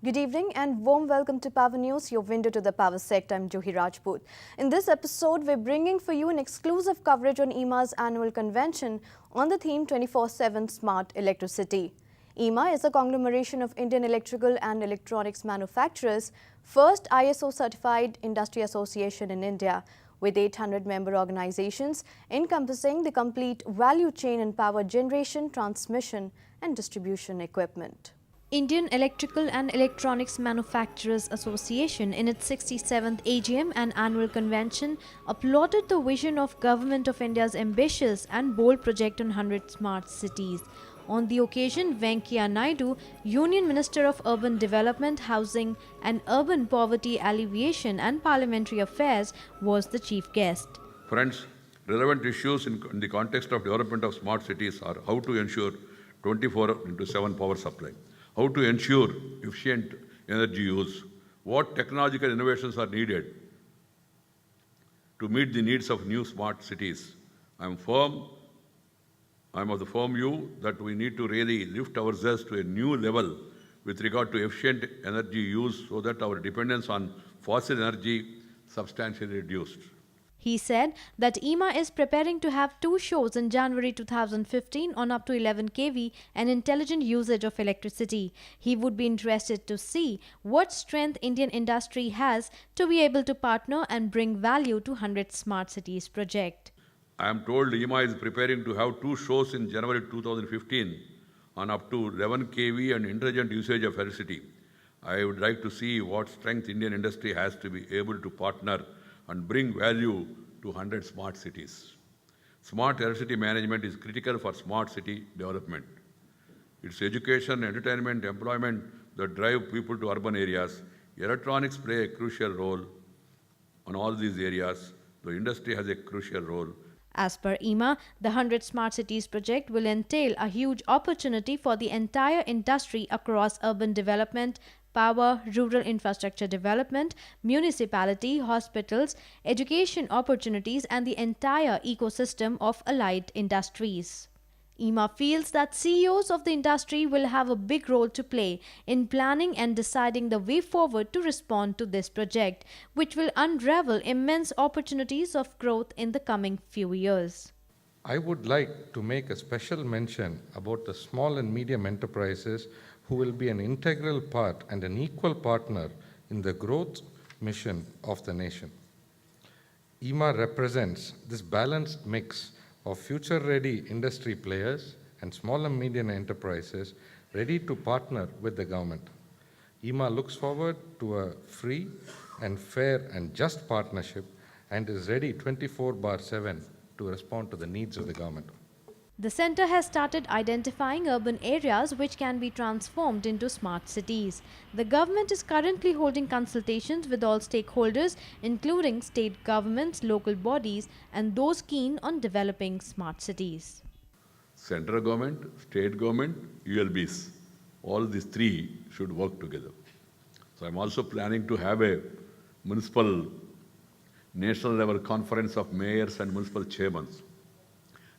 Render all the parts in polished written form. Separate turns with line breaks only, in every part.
Good evening and warm welcome to Power News, your window to the power sector. I'm Juhi Rajput. In this episode, we're bringing for you an exclusive coverage on IEMA's annual convention on the theme 24/7 Smart Electricity. IEMA is a conglomeration of Indian electrical and electronics manufacturers, first ISO certified industry association in India, with 800 member organizations encompassing the complete value chain in power generation, transmission and distribution equipment. Indian Electrical and Electronics Manufacturers Association, in its 67th AGM and annual convention, applauded the vision of Government of India's ambitious and bold project on 100 smart cities. On the occasion, Venkaiah Naidu, Union Minister of Urban Development, Housing and Urban Poverty Alleviation and Parliamentary Affairs, was the chief guest.
Friends, relevant issues in the context of development of smart cities are how to ensure 24/7 power supply, how to ensure efficient energy use, what technological innovations are needed to meet the needs of new smart cities. I am of the firm view that we need to really lift ourselves to a new level with regard to efficient energy use so that our dependence on fossil energy substantially reduced.
He said that IEMA is preparing to have 2 shows in January 2015 on up to 11 kV and intelligent usage of electricity. He would be interested to see what strength Indian industry has to be able to partner and bring value to 100 Smart Cities project.
I am told IEMA is preparing to have 2 shows in January 2015 on up to 11 kV and intelligent usage of electricity. I would like to see what strength Indian industry has to be able to partner and bring value to 100 smart cities. Smart electricity management is critical for smart city development. It's education, entertainment, employment that drive people to urban areas. Electronics play a crucial role on all these areas. The industry has a crucial role.
As per IEMA, the 100 Smart Cities project will entail a huge opportunity for the entire industry across urban development, power, rural infrastructure development, municipality, hospitals, education opportunities and the entire ecosystem of allied industries. IEMA feels that CEOs of the industry will have a big role to play in planning and deciding the way forward to respond to this project, which will unravel immense opportunities of growth in the coming few years.
I would like to make a special mention about the small and medium enterprises who will be an integral part and an equal partner in the growth mission of the nation. IEMA represents this balanced mix of future-ready industry players and small and medium enterprises ready to partner with the government. IEMA looks forward to a free and fair and just partnership and is ready 24/7 to respond to the needs of the government.
The centre has started identifying urban areas which can be transformed into smart cities. The government is currently holding consultations with all stakeholders, including state governments, local bodies, and those keen on developing smart cities.
Central government, state government, ULBs, all these 3 should work together. So I'm also planning to have a municipal national level conference of mayors and municipal chairmen.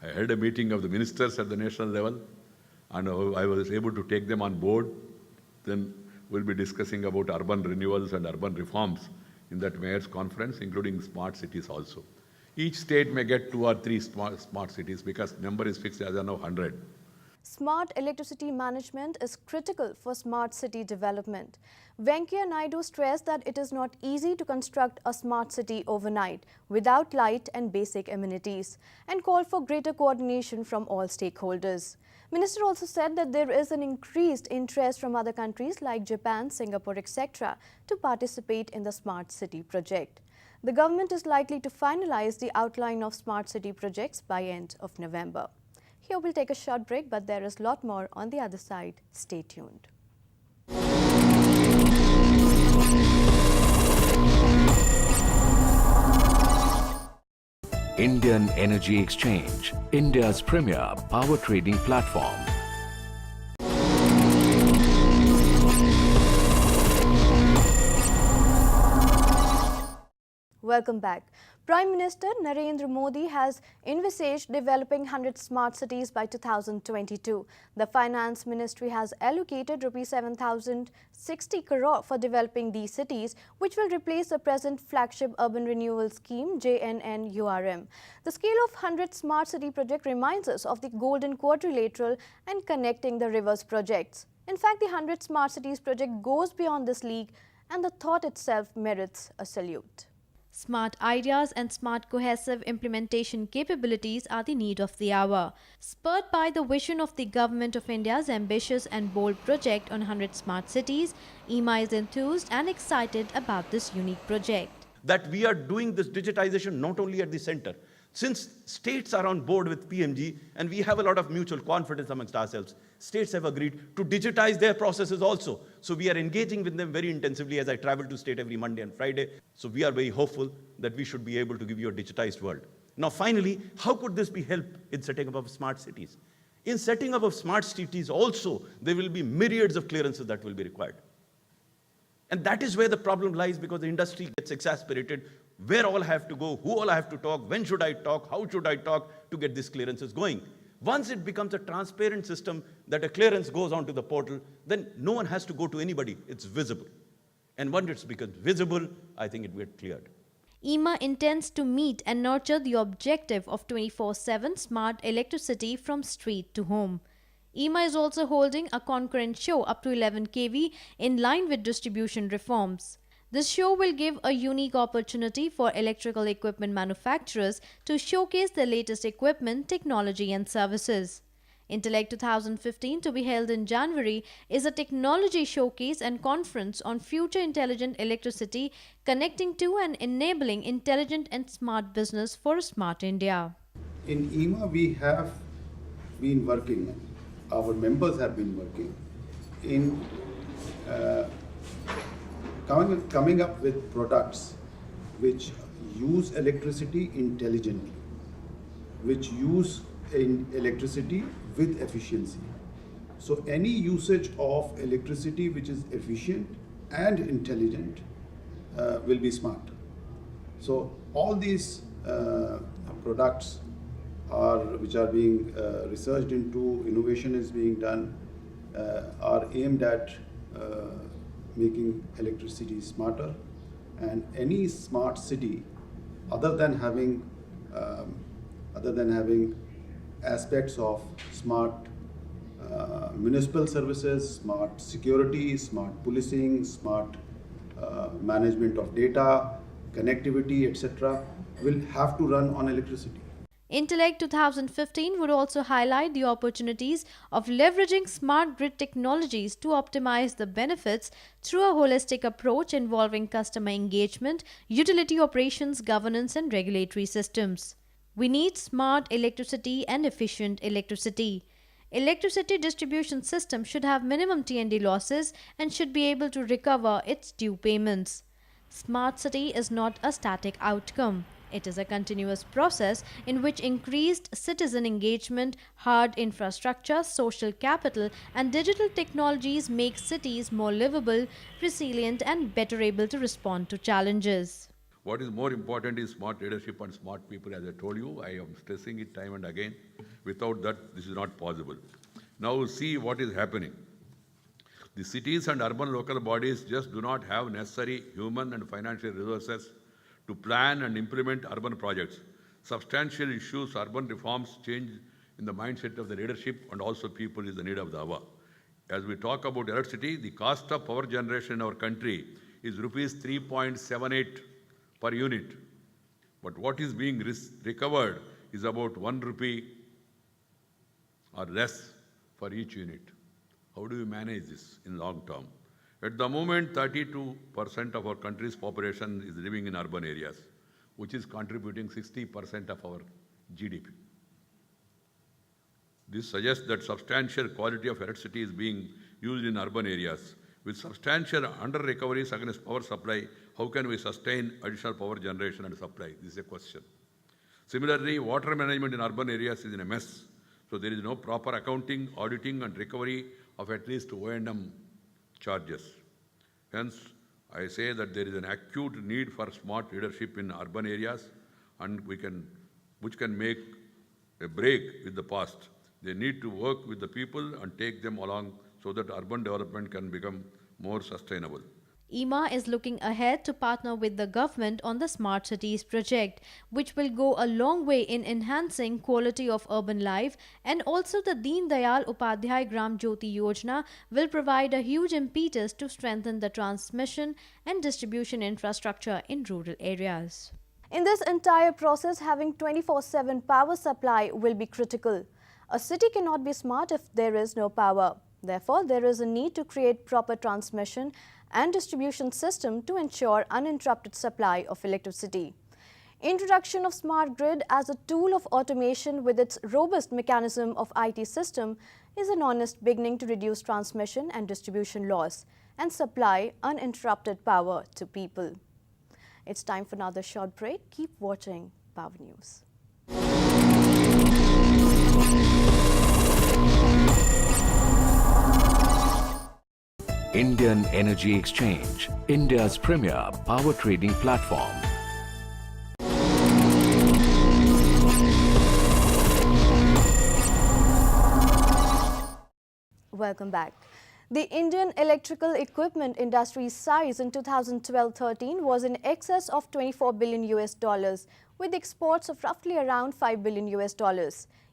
I held a meeting of the ministers at the national level and I was able to take them on board. Then we'll be discussing about urban renewals and urban reforms in that mayor's conference, including smart cities also. Each state may get 2 or 3 smart cities because number is fixed as of now 100.
Smart electricity management is critical for smart city development. Venkaiah Naidu stressed that it is not easy to construct a smart city overnight without light and basic amenities, and called for greater coordination from all stakeholders. Minister also said that there is an increased interest from other countries like Japan, Singapore, etc. to participate in the smart city project. The government is likely to finalize the outline of smart city projects by end of November. Here we'll take a short break, but there is a lot more on the other side. Stay tuned.
Indian Energy Exchange, India's premier power trading platform.
Welcome back. Prime Minister Narendra Modi has envisaged developing 100 smart cities by 2022. The Finance Ministry has allocated Rs 7,060 crore for developing these cities, which will replace the present flagship urban renewal scheme JNNURM. The scale of 100 smart city project reminds us of the Golden Quadrilateral and Connecting the Rivers projects. In fact, the 100 smart cities project goes beyond this league, and the thought itself merits a salute.
Smart ideas and smart cohesive implementation capabilities are the need of the hour. Spurred by the vision of the Government of India's ambitious and bold project on 100 smart cities, EMA is enthused and excited about this unique project.
That we are doing this digitization not only at the center. Since states are on board with PMG and we have a lot of mutual confidence amongst ourselves, states have agreed to digitize their processes also. So we are engaging with them very intensively as I travel to state every Monday and Friday. So we are very hopeful that we should be able to give you a digitized world. Now finally, how could this be helped in setting up of smart cities? In setting up of smart cities also, there will be myriads of clearances that will be required. And that is where the problem lies, because the industry gets exasperated. Where all have to go, who all have to talk, when should I talk, how should I talk to get these clearances going. Once it becomes a transparent system that a clearance goes onto the portal, then no one has to go to anybody, it's visible. And once it's becomes visible, I think it will get cleared.
EMA intends to meet and nurture the objective of 24/7 smart electricity from street to home. EMA is also holding a concurrent show up to 11 kV in line with distribution reforms. This show will give a unique opportunity for electrical equipment manufacturers to showcase their latest equipment, technology and services. Intellect 2015, to be held in January, is a technology showcase and conference on future intelligent electricity, connecting to and enabling intelligent and smart business for a smart India.
In EMA, we have been working, our members have been working in coming up with products which use electricity intelligently, which use electricity with efficiency. So any usage of electricity which is efficient and intelligent will be smart. So all these products which are being researched into, innovation is being done, are aimed at making electricity smarter, and any smart city, other than having aspects of smart municipal services, smart security, smart policing, smart management of data, connectivity, etc., will have to run on electricity.
Intellect 2015 would also highlight the opportunities of leveraging smart grid technologies to optimize the benefits through a holistic approach involving customer engagement, utility operations, governance, and regulatory systems. We need smart electricity and efficient electricity. Electricity distribution system should have minimum T&D losses and should be able to recover its due payments. Smart city is not a static outcome. It is a continuous process in which increased citizen engagement, hard infrastructure, social capital, and digital technologies make cities more livable, resilient, and better able to respond to challenges.
What is more important is smart leadership and smart people. As I told you, I am stressing it time and again. Without that, this is not possible. Now see what is happening. The cities and urban local bodies just do not have necessary human and financial resources to plan and implement urban projects. Substantial issues, urban reforms, change in the mindset of the leadership and also people is the need of the hour. As we talk about electricity, the cost of power generation in our country is rupees 3.78 per unit. But what is being recovered is about 1 rupee or less for each unit. How do we manage this in long term? At the moment, 32% of our country's population is living in urban areas, which is contributing 60% of our GDP. This suggests that substantial quality of electricity is being used in urban areas. With substantial under-recoveries against power supply, how can we sustain additional power generation and supply? This is a question. Similarly, water management in urban areas is in a mess. So there is no proper accounting, auditing, and recovery of at least O&M charges. Hence, I say that there is an acute need for smart leadership in urban areas. and which can make a break with the past. They need to work with the people and take them along so that urban development can become more sustainable.
IMA is looking ahead to partner with the government on the Smart Cities project, which will go a long way in enhancing quality of urban life, and also the Deen Dayal Upadhyay Gram Jyoti Yojana will provide a huge impetus to strengthen the transmission and distribution infrastructure in rural areas.
In this entire process, having 24/7 power supply will be critical. A city cannot be smart if there is no power. Therefore, there is a need to create proper transmission and distribution system to ensure uninterrupted supply of electricity. Introduction of smart grid as a tool of automation with its robust mechanism of IT system is an honest beginning to reduce transmission and distribution loss and supply uninterrupted power to people. It's time for another short break. Keep watching Power News.
Indian Energy Exchange, India's premier power trading platform.
Welcome back. The Indian electrical equipment industry's size in 2012-13 was in excess of $24 billion, with exports of roughly around $5 billion.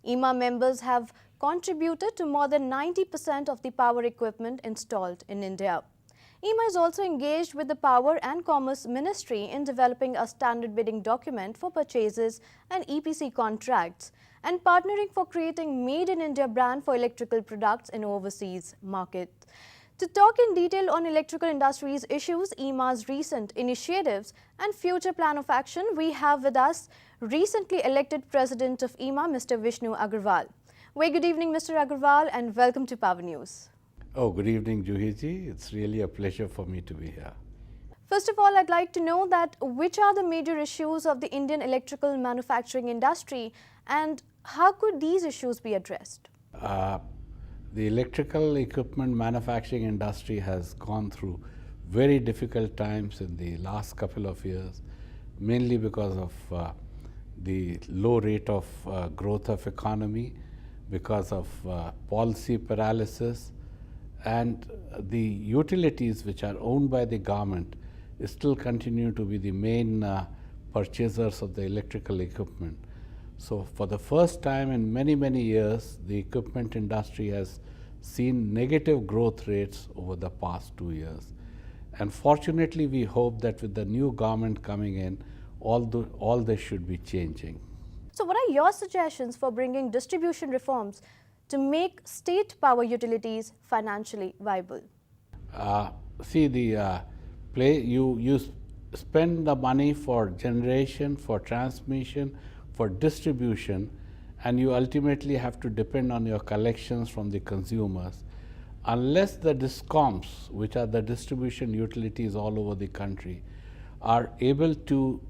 IMA members have contributed to more than 90% of the power equipment installed in India. IMA is also engaged with the Power and Commerce Ministry in developing a standard bidding document for purchases and EPC contracts and partnering for creating Made in India brand for electrical products in overseas market. To talk in detail on electrical industry's issues, IMA's recent initiatives and future plan of action, we have with us recently elected President of IMA, Mr. Vishnu Agarwal. Very good evening, Mr. Agarwal, and welcome to Power News.
Oh, good evening, Juhiji. It's really a pleasure for me to be here.
First of all, I'd like to know that which are the major issues of the Indian electrical manufacturing industry and how could these issues be addressed?
The electrical equipment manufacturing industry has gone through very difficult times in the last couple of years, mainly because of the low rate of growth of economy, because of policy paralysis, and the utilities which are owned by the government still continue to be the main purchasers of the electrical equipment. So for the first time in many, many years, the equipment industry has seen negative growth rates over the past 2 years. And fortunately, we hope that with the new government coming in, all this should be changing.
So what are your suggestions for bringing distribution reforms to make state power utilities financially viable?
See, you spend the money for generation, for transmission, for distribution, and you ultimately have to depend on your collections from the consumers. Unless the DISCOMs, which are the distribution utilities all over the country, are able to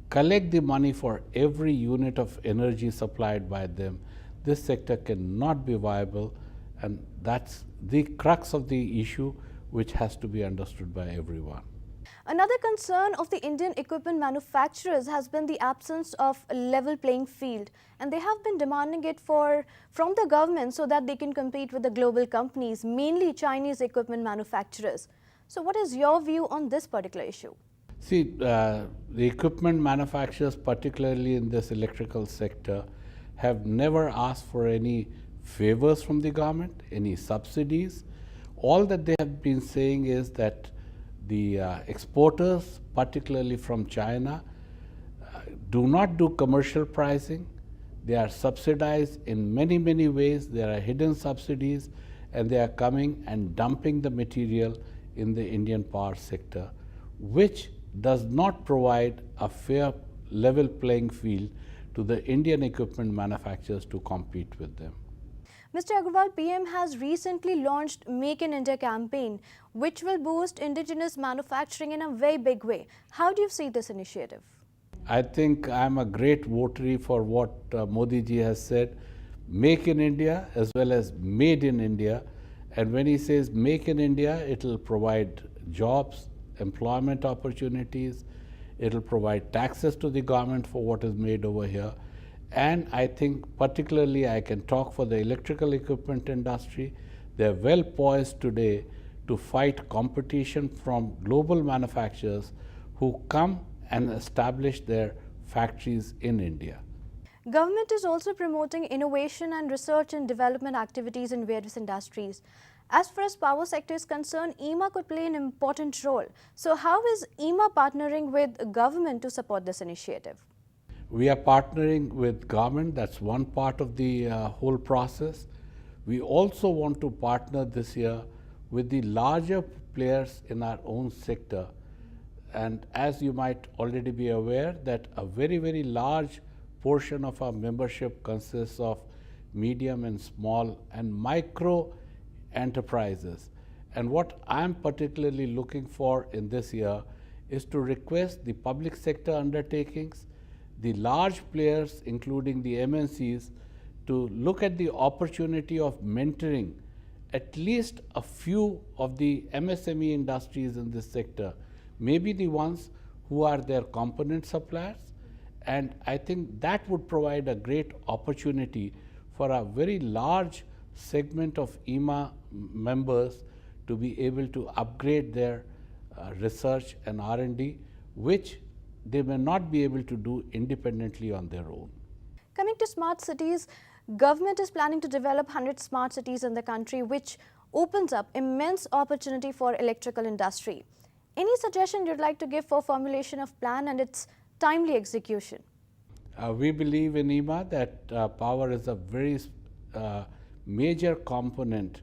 collect the money for every unit of energy supplied by them, this sector cannot be viable, and that's the crux of the issue which has to be understood by everyone.
Another concern of the Indian equipment manufacturers has been the absence of a level playing field, and they have been demanding it from the government so that they can compete with the global companies, mainly Chinese equipment manufacturers. So what is your view on this particular issue?
See, the equipment manufacturers, particularly in this electrical sector, have never asked for any favors from the government, any subsidies. All that they have been saying is that the exporters, particularly from China, do not do commercial pricing. They are subsidized in many, many ways. There are hidden subsidies, and they are coming and dumping the material in the Indian power sector, which does not provide a fair level playing field to the Indian equipment manufacturers to compete with them.
Mr. Agarwal, PM has recently launched Make in India campaign, which will boost indigenous manufacturing in a very big way. How do you see this initiative?
I think I'm a great votary for what Modi ji has said, Make in India as well as Made in India. And when he says Make in India, it will provide jobs, employment opportunities, It'll provide taxes to the government for what is made over here. And I think particularly I can talk for the electrical equipment industry. They're well poised today to fight competition from global manufacturers who come and establish their factories in India.
Government is also promoting innovation and research and development activities in various industries. As far as power sector is concerned, EMA could play an important role. So how is EMA partnering with government to support this initiative?
We are partnering with government. That's one part of the whole process. We also want to partner this year with the larger players in our own sector. And as you might already be aware, that a very, very large portion of our membership consists of medium and small and micro enterprises. And what I'm particularly looking for in this year is to request the public sector undertakings, the large players, including the MNCs, to look at the opportunity of mentoring at least a few of the MSME industries in this sector, maybe the ones who are their component suppliers. And I think that would provide a great opportunity for a very large segment of EMA members to be able to upgrade their research and R&D, which they may not be able to do independently on their own.
Coming to smart cities, government is planning to develop 100 smart cities in the country, which opens up immense opportunity for electrical industry. Any suggestion you'd like to give for formulation of plan and its timely execution?
We believe in EMA that power is a very major component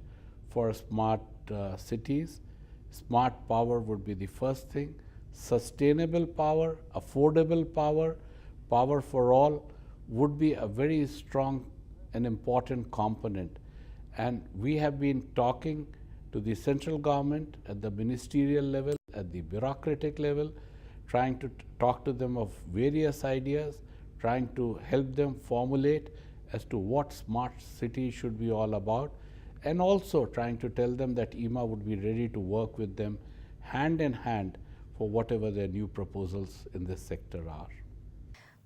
for smart cities. Smart power would be the first thing. Sustainable power, affordable power, power for all would be a very strong and important component. And we have been talking to the central government at the ministerial level, at the bureaucratic level, trying to talk to them of various ideas, trying to help them formulate as to what smart city should be all about, and also trying to tell them that EMA would be ready to work with them hand in hand for whatever their new proposals in this sector are.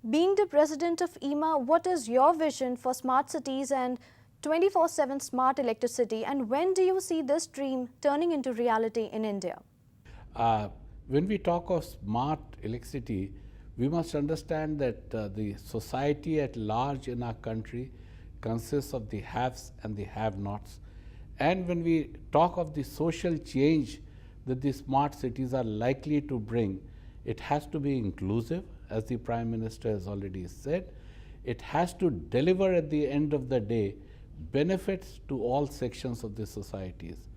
Being the president of EMA, what is your vision for smart cities and 24/7 smart electricity, and when do you see this dream turning into reality in India?
When we talk of smart electricity, we must understand that the society at large in our country consists of the haves and the have-nots. And when we talk of the social change that the smart cities are likely to bring, it has to be inclusive, as the Prime Minister has already said. It has to deliver at the end of the day benefits to all sections of the societies.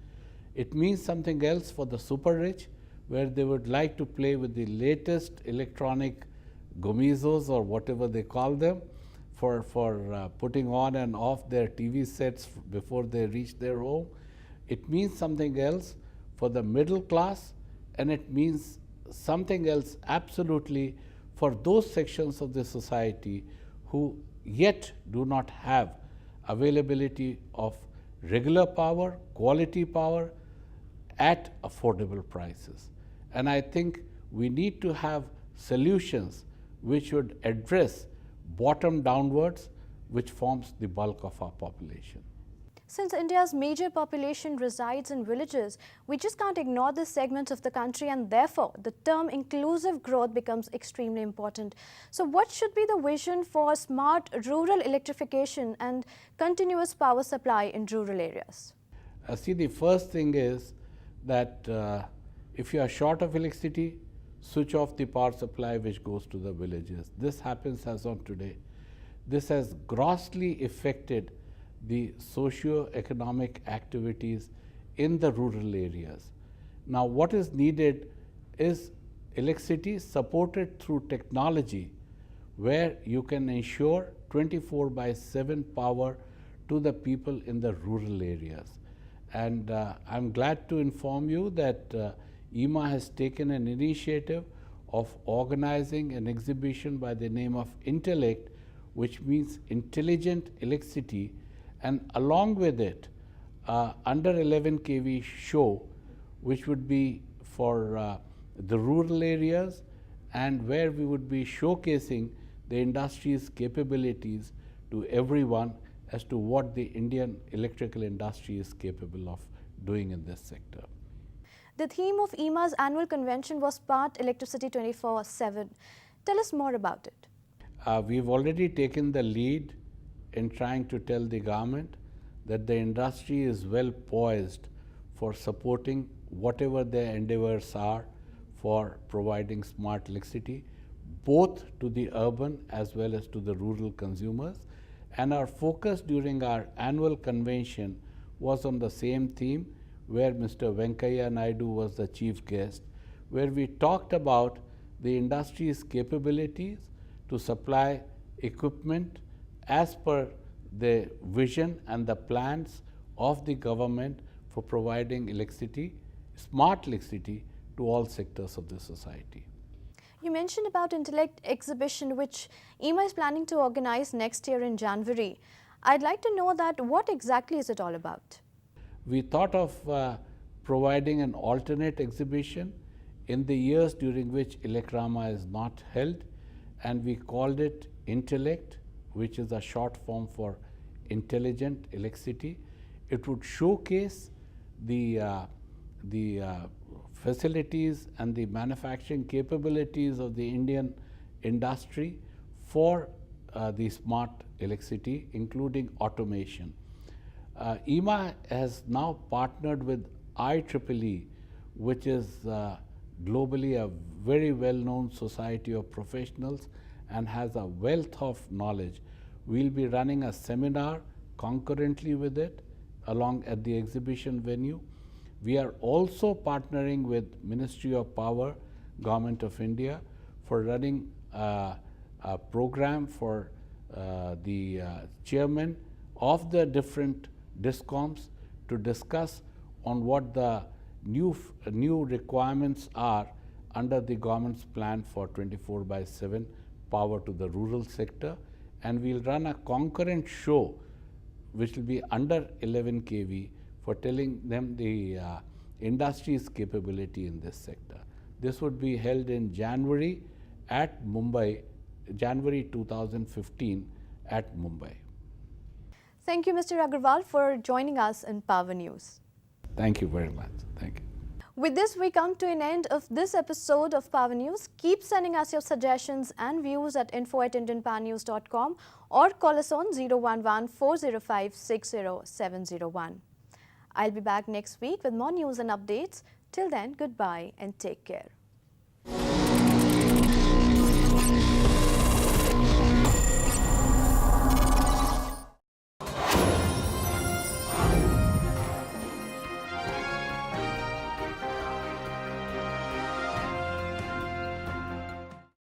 It means something else for the super rich, where they would like to play with the latest electronic gomizos or whatever they call them for putting on and off their TV sets before they reach their home. It means something else for the middle class, and it means something else absolutely for those sections of the society who yet do not have availability of regular power, quality power at affordable prices. And I think we need to have solutions which would address bottom downwards, which forms the bulk of our population.
Since India's major population resides in villages, we just can't ignore this segment of the country, and therefore the term inclusive growth becomes extremely important. So what should be the vision for smart rural electrification and continuous power supply in rural areas?
See, the first thing is that if you are short of electricity, switch off the power supply which goes to the villages. This happens as of today. This has grossly affected the socio-economic activities in the rural areas. Now, what is needed is electricity supported through technology, where you can ensure 24/7 power to the people in the rural areas. And I'm glad to inform you that EMA has taken an initiative of organizing an exhibition by the name of Intellect, which means intelligent electricity, and along with it, under 11 kV show, which would be for the rural areas and where we would be showcasing the industry's capabilities to everyone as to what the Indian electrical industry is capable of doing in this sector.
The theme of EMA's annual convention was Smart Electricity 24/7. Tell us more about it.
We've already taken the lead in trying to tell the government that the industry is well poised for supporting whatever their endeavors are for providing smart electricity, both to the urban as well as to the rural consumers. And our focus during our annual convention was on the same theme, where Mr. Venkaiah Naidu was the chief guest, where we talked about the industry's capabilities to supply equipment as per the vision and the plans of the government for providing electricity, smart electricity, to all sectors of the society.
You mentioned about Intellect exhibition which EMA is planning to organize next year in January. I'd like to know that what exactly is it all about?
We thought of providing an alternate exhibition in the years during which Electrama is not held, and we called it Intellect, which is a short form for Intelligent Electricity. It would showcase the facilities and the manufacturing capabilities of the Indian industry for the smart electricity, including automation. EMA has now partnered with IEEE, which is globally a very well-known society of professionals and has a wealth of knowledge. We'll be running a seminar concurrently with it along at the exhibition venue. We are also partnering with Ministry of Power, Government of India, for running a program for the chairman of the different DISCOMs to discuss on what the new requirements are under the government's plan for 24/7 power to the rural sector, and we'll run a concurrent show which will be under 11 kV for telling them the industry's capability in this sector. This would be held in January at Mumbai, January 2015 at Mumbai.
Thank you, Mr. Agarwal, for joining us in Power News.
Thank you very much. Thank you.
With this, we come to an end of this episode of Power News. Keep sending us your suggestions and views at info@indianpowernews.com or call us on 011-405-60701. I'll be back next week with more news and updates. Till then, goodbye and take care.